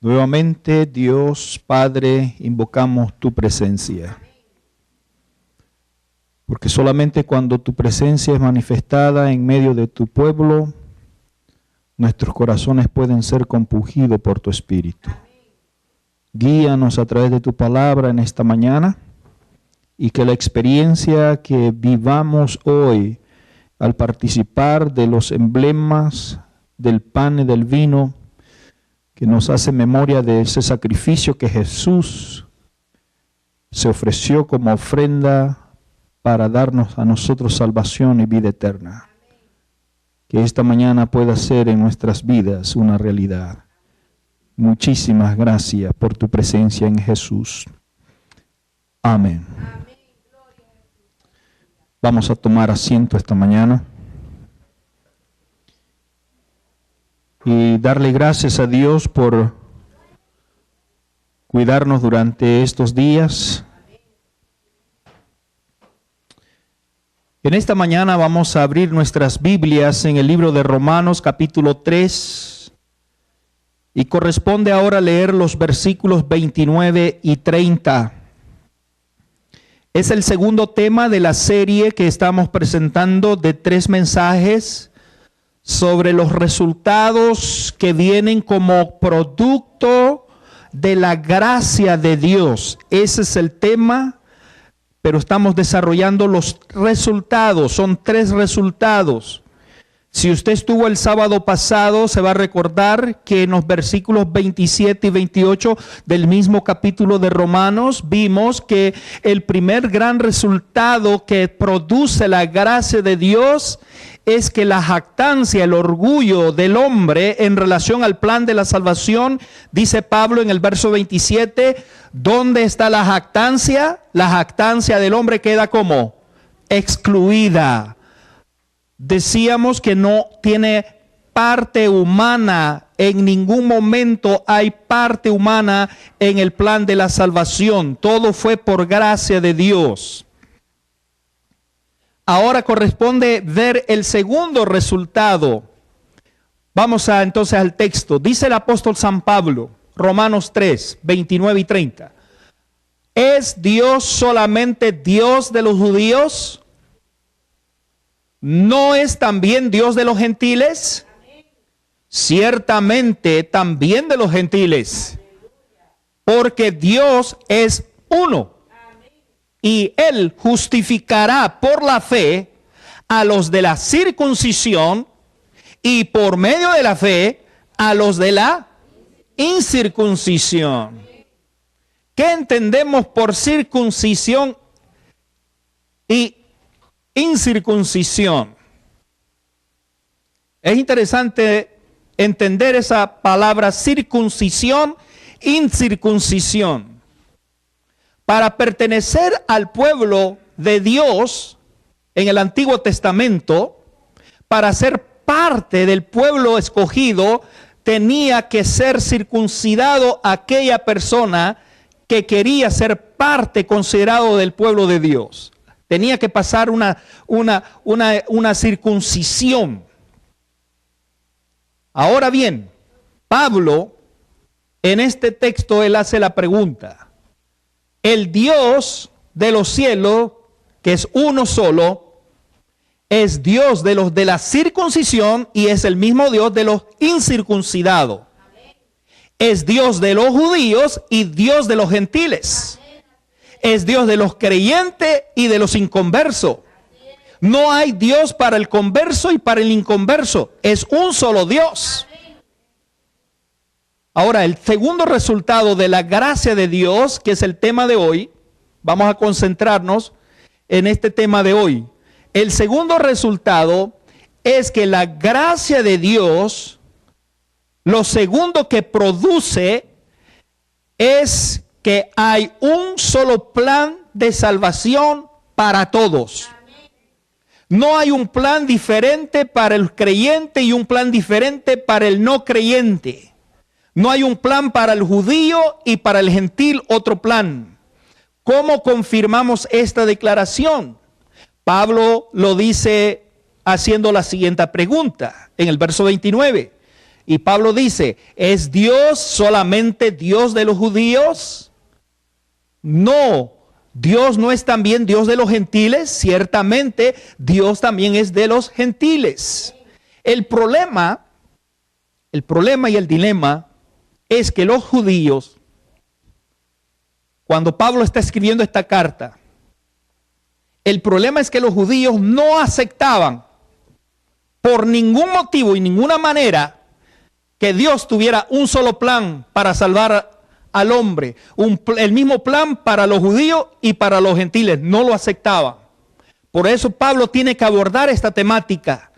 Nuevamente, Dios Padre, invocamos tu presencia. Porque solamente cuando tu presencia es manifestada en medio de tu pueblo, nuestros corazones pueden ser compungidos por tu Espíritu. Guíanos a través de tu palabra en esta mañana y que la experiencia que vivamos hoy al participar de los emblemas del pan y del vino, que nos hace memoria de ese sacrificio que Jesús se ofreció como ofrenda para darnos a nosotros salvación y vida eterna. Que esta mañana pueda ser en nuestras vidas una realidad. Muchísimas gracias por tu presencia en Jesús. Amén. Vamos a tomar asiento esta mañana y darle gracias a Dios por cuidarnos durante estos días. En esta mañana vamos a abrir nuestras Biblias en el libro de Romanos capítulo 3 y corresponde ahora leer los versículos 29 y 30. Es el segundo tema de la serie que estamos presentando de 3 mensajes sobre los resultados que vienen como producto de la gracia de Dios. Ese es el tema. Pero estamos desarrollando los resultados, son 3 resultados. Si usted estuvo el sábado pasado, se va a recordar que en los versículos 27 y 28 del mismo capítulo de Romanos, vimos que el primer gran resultado que produce la gracia de Dios es que la jactancia, el orgullo del hombre en relación al plan de la salvación, dice Pablo en el verso 27, ¿dónde está la jactancia? La jactancia del hombre queda como excluida. Decíamos que no tiene parte humana, en ningún momento hay parte humana en el plan de la salvación. Todo fue por gracia de Dios. Ahora corresponde ver el segundo resultado. Vamos entonces al texto. Dice el apóstol San Pablo, Romanos 3, 29 y 30. ¿Es Dios solamente Dios de los judíos? ¿No es también Dios de los gentiles? Ciertamente también de los gentiles. Porque Dios es uno. Y Él justificará por la fe a los de la circuncisión y por medio de la fe a los de la incircuncisión. ¿Qué entendemos por circuncisión y incircuncisión? Es interesante entender esa palabra circuncisión, incircuncisión. Para pertenecer al pueblo de Dios en el Antiguo Testamento, para ser parte del pueblo escogido, tenía que ser circuncidado aquella persona que quería ser parte considerado del pueblo de Dios. Tenía que pasar una circuncisión. Ahora bien, Pablo, en este texto, él hace la pregunta. El Dios de los cielos, que es uno solo, es Dios de los de la circuncisión y es el mismo Dios de los incircuncidados. Es Dios de los judíos y Dios de los gentiles. Es Dios de los creyentes y de los inconversos. No hay Dios para el converso y para el inconverso. Es un solo Dios. Ahora, el segundo resultado de la gracia de Dios, que es el tema de hoy, vamos a concentrarnos en este tema de hoy. El segundo resultado es que la gracia de Dios, lo segundo que produce es que hay un solo plan de salvación para todos. No hay un plan diferente para el creyente y un plan diferente para el no creyente. No hay un plan para el judío y para el gentil otro plan. ¿Cómo confirmamos esta declaración? Pablo lo dice haciendo la siguiente pregunta en el verso 29. Y Pablo dice, ¿es Dios solamente Dios de los judíos? No, Dios no es también Dios de los gentiles. Ciertamente Dios también es de los gentiles. El problema y el dilema es que los judíos, cuando Pablo está escribiendo esta carta, el problema es que los judíos no aceptaban por ningún motivo y ninguna manera que Dios tuviera un solo plan para salvar al hombre, el mismo plan para los judíos y para los gentiles. No lo aceptaban. Por eso Pablo tiene que abordar esta temática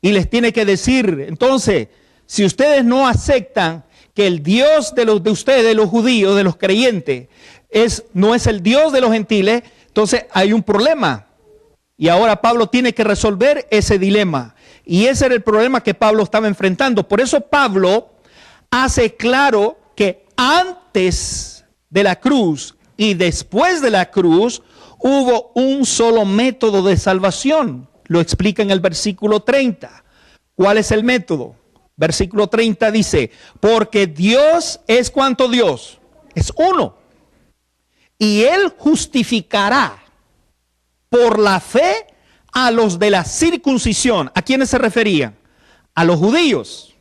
y les tiene que decir, entonces, si ustedes no aceptan que el Dios de ustedes, de los judíos, de los creyentes, no es el Dios de los gentiles, entonces hay un problema. Y ahora Pablo tiene que resolver ese dilema. Y ese era el problema que Pablo estaba enfrentando. Por eso Pablo hace claro que antes de la cruz y después de la cruz hubo un solo método de salvación. Lo explica en el versículo 30. ¿Cuál es el método? Versículo 30 dice, porque Dios es ¿cuánto Dios? Es uno. Y Él justificará por la fe a los de la circuncisión. ¿A quiénes se refería? A los judíos.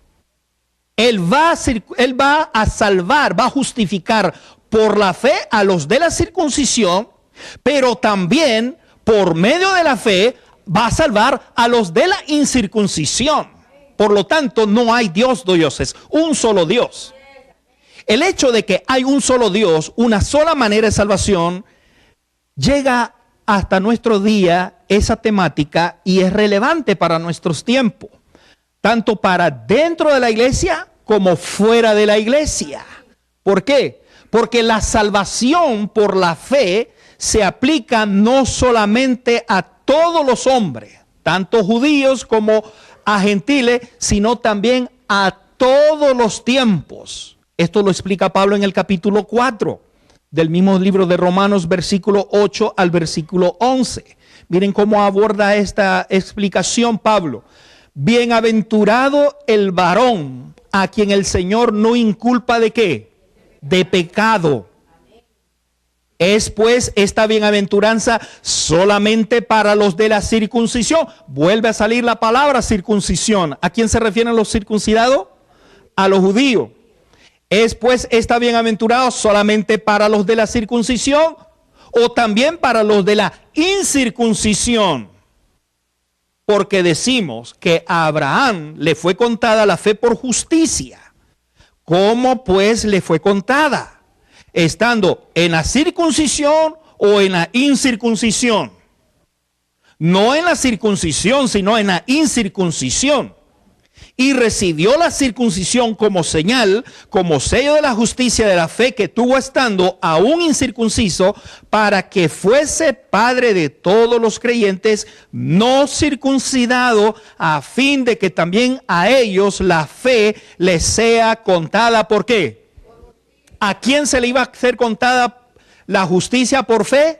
Él va a salvar, va a justificar por la fe a los de la circuncisión, pero también por medio de la fe va a salvar a los de la incircuncisión. Por lo tanto, no hay dos dioses, un solo Dios. El hecho de que hay un solo Dios, una sola manera de salvación, llega hasta nuestro día esa temática y es relevante para nuestros tiempos, tanto para dentro de la iglesia como fuera de la iglesia. ¿Por qué? Porque la salvación por la fe se aplica no solamente a todos los hombres, tanto judíos como a gentiles, sino también a todos los tiempos. Esto lo explica Pablo en el capítulo 4 del mismo libro de Romanos, versículo 8 al versículo 11. Miren cómo aborda esta explicación Pablo. Bienaventurado el varón a quien el Señor no inculpa ¿de qué? De pecado. ¿Es pues esta bienaventuranza solamente para los de la circuncisión? Vuelve a salir la palabra circuncisión. ¿A quién se refieren los circuncidados? A los judíos. ¿Es pues esta bienaventurada solamente para los de la circuncisión o también para los de la incircuncisión? Porque decimos que a Abraham le fue contada la fe por justicia. ¿Cómo pues le fue contada? Estando en la circuncisión o en la incircuncisión. No en la circuncisión, sino en la incircuncisión. Y recibió la circuncisión como señal, como sello de la justicia de la fe que tuvo estando aún incircunciso, para que fuese padre de todos los creyentes no circuncidado, a fin de que también a ellos la fe les sea contada. ¿Por qué? ¿A quién se le iba a ser contada la justicia por fe?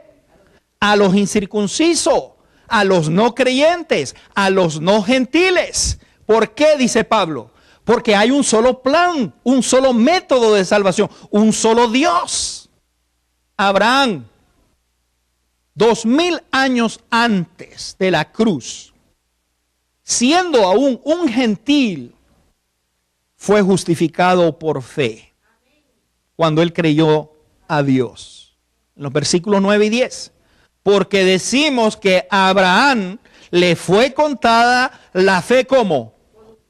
A los incircuncisos, a los no creyentes, a los no gentiles. ¿Por qué? Dice Pablo. Porque hay un solo plan, un solo método de salvación, un solo Dios. Abraham, 2000 años antes de la cruz, siendo aún un gentil, fue justificado por fe cuando él creyó a Dios. En los versículos 9 y 10. Porque decimos que a Abraham le fue contada la fe como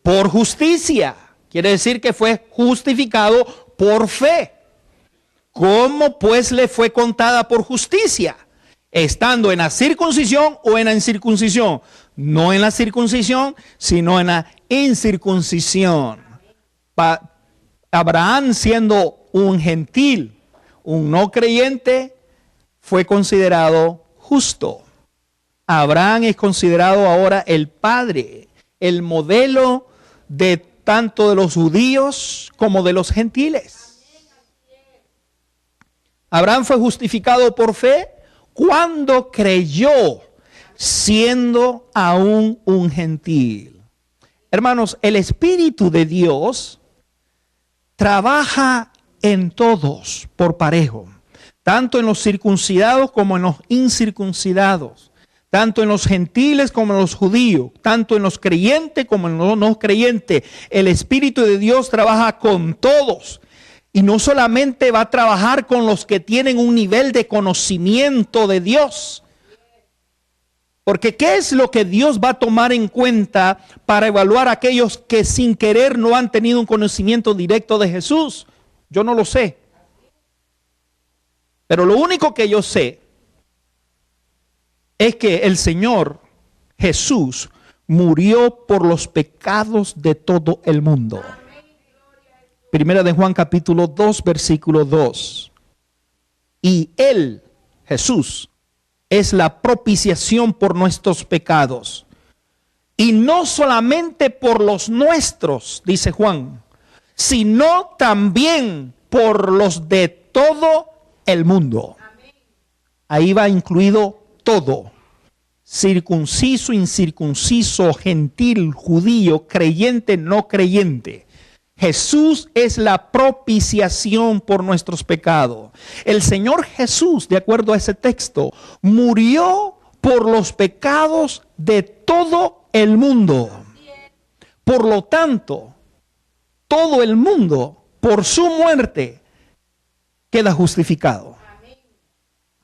por justicia. Quiere decir que fue justificado por fe. ¿Cómo pues le fue contada por justicia? Estando en la circuncisión o en la incircuncisión. No en la circuncisión, sino en la incircuncisión. Abraham, siendo un gentil, un no creyente, fue considerado justo. Abraham es considerado ahora el padre, el modelo de tanto de los judíos como de los gentiles. Abraham fue justificado por fe cuando creyó, siendo aún un gentil. Hermanos, el Espíritu de Dios trabaja en todos por parejo, tanto en los circuncidados como en los incircuncidados, tanto en los gentiles como en los judíos, tanto en los creyentes como en los no creyentes. El Espíritu de Dios trabaja con todos. Y no solamente va a trabajar con los que tienen un nivel de conocimiento de Dios. Porque ¿qué es lo que Dios va a tomar en cuenta para evaluar a aquellos que sin querer no han tenido un conocimiento directo de Jesús? Yo no lo sé. Pero lo único que yo sé es que el Señor Jesús murió por los pecados de todo el mundo. Primera de Juan capítulo 2, versículo 2. Y Él, Jesús, es la propiciación por nuestros pecados. Y no solamente por los nuestros, dice Juan, sino también por los de todo el mundo. Ahí va incluido todo. Circunciso, incircunciso, gentil, judío, creyente, no creyente. Jesús es la propiciación por nuestros pecados. El Señor Jesús, de acuerdo a ese texto, murió por los pecados de todo el mundo. Por lo tanto, todo el mundo, por su muerte, queda justificado.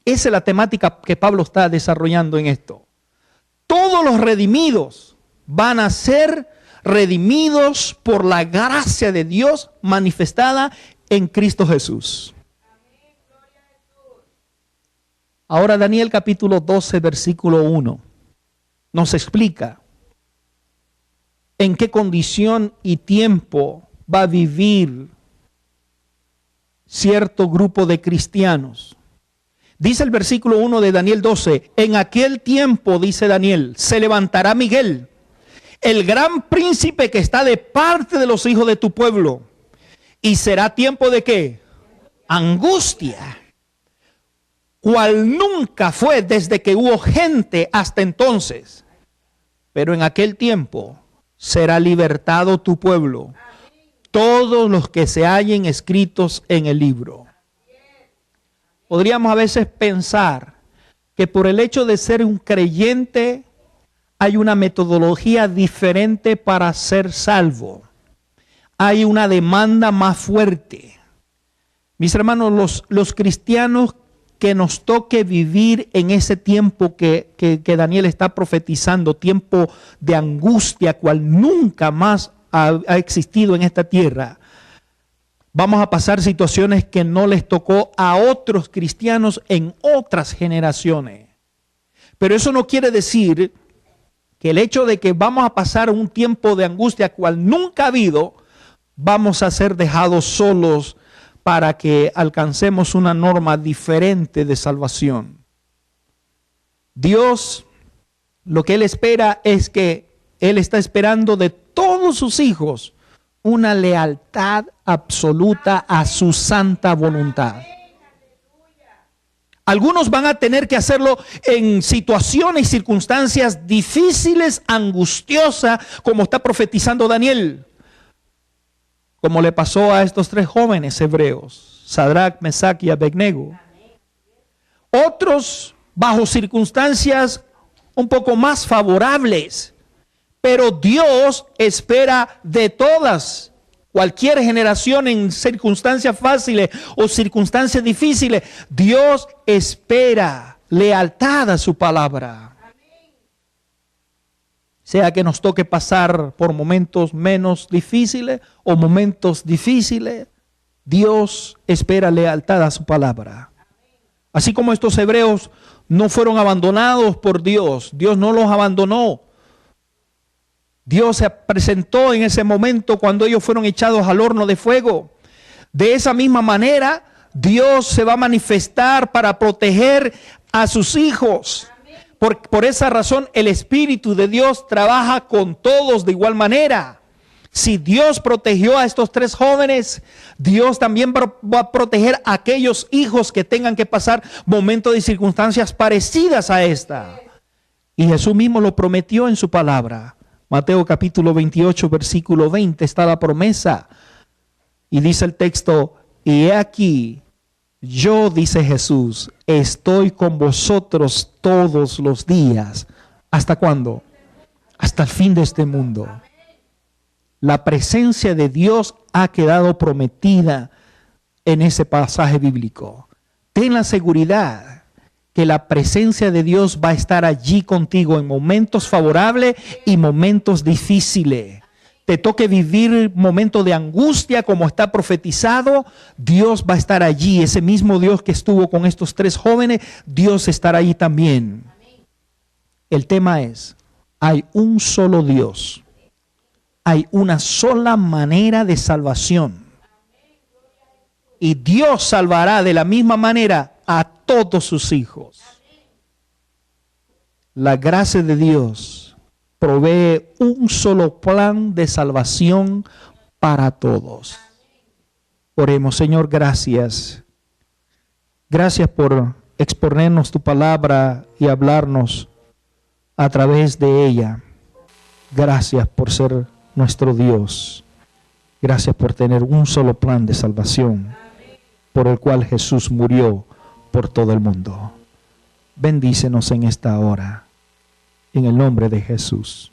Esa es la temática que Pablo está desarrollando en esto. Todos los redimidos van a ser redimidos por la gracia de Dios manifestada en Cristo Jesús. Ahora Daniel capítulo 12 versículo 1 nos explica en qué condición y tiempo va a vivir cierto grupo de cristianos. Dice el versículo 1 de Daniel 12, en aquel tiempo, dice Daniel, se levantará Miguel, el gran príncipe que está de parte de los hijos de tu pueblo. Y será tiempo de ¿qué? Angustia, cual nunca fue desde que hubo gente hasta entonces. Pero en aquel tiempo será libertado tu pueblo, todos los que se hallen escritos en el libro. Podríamos a veces pensar que por el hecho de ser un creyente hay una metodología diferente para ser salvo. Hay una demanda más fuerte. Mis hermanos, los cristianos que nos toque vivir en ese tiempo que Daniel está profetizando, tiempo de angustia, cual nunca más ha existido en esta tierra. Vamos a pasar situaciones que no les tocó a otros cristianos en otras generaciones. Pero eso no quiere decir que el hecho de que vamos a pasar un tiempo de angustia cual nunca ha habido, vamos a ser dejados solos para que alcancemos una norma diferente de salvación. Dios, lo que Él espera es que Él está esperando de todos sus hijos una lealtad absoluta a su santa voluntad. Algunos van a tener que hacerlo en situaciones y circunstancias difíciles, angustiosas, como está profetizando Daniel. Como le pasó a estos tres jóvenes hebreos, Sadrach, Mesach y Abednego. Otros bajo circunstancias un poco más favorables. Pero Dios espera de todas, cualquier generación en circunstancias fáciles o circunstancias difíciles. Dios espera lealtad a su palabra. Sea que nos toque pasar por momentos menos difíciles o momentos difíciles, Dios espera lealtad a su palabra. Así como estos hebreos no fueron abandonados por Dios, Dios no los abandonó. Dios se presentó en ese momento cuando ellos fueron echados al horno de fuego. De esa misma manera, Dios se va a manifestar para proteger a sus hijos. Por esa razón, el Espíritu de Dios trabaja con todos de igual manera. Si Dios protegió a estos tres jóvenes, Dios también va a proteger a aquellos hijos que tengan que pasar momentos y circunstancias parecidas a esta. Y Jesús mismo lo prometió en su palabra. Mateo capítulo 28, versículo 20, está la promesa. Y dice el texto, y he aquí, yo, dice Jesús, estoy con vosotros todos los días. ¿Hasta cuándo? Hasta el fin de este mundo. La presencia de Dios ha quedado prometida en ese pasaje bíblico. Ten la seguridad que la presencia de Dios va a estar allí contigo en momentos favorables y momentos difíciles. Te toque vivir momentos de angustia como está profetizado, Dios va a estar allí. Ese mismo Dios que estuvo con estos 3 jóvenes, Dios estará allí también. El tema es, hay un solo Dios. Hay una sola manera de salvación. Y Dios salvará de la misma manera a todos sus hijos. La gracia de Dios provee un solo plan de salvación para todos. Oremos, Señor, gracias. Gracias por exponernos tu palabra y hablarnos a través de ella. Gracias por ser nuestro Dios. Gracias por tener un solo plan de salvación por el cual Jesús murió por todo el mundo. Bendícenos en esta hora, en el nombre de Jesús.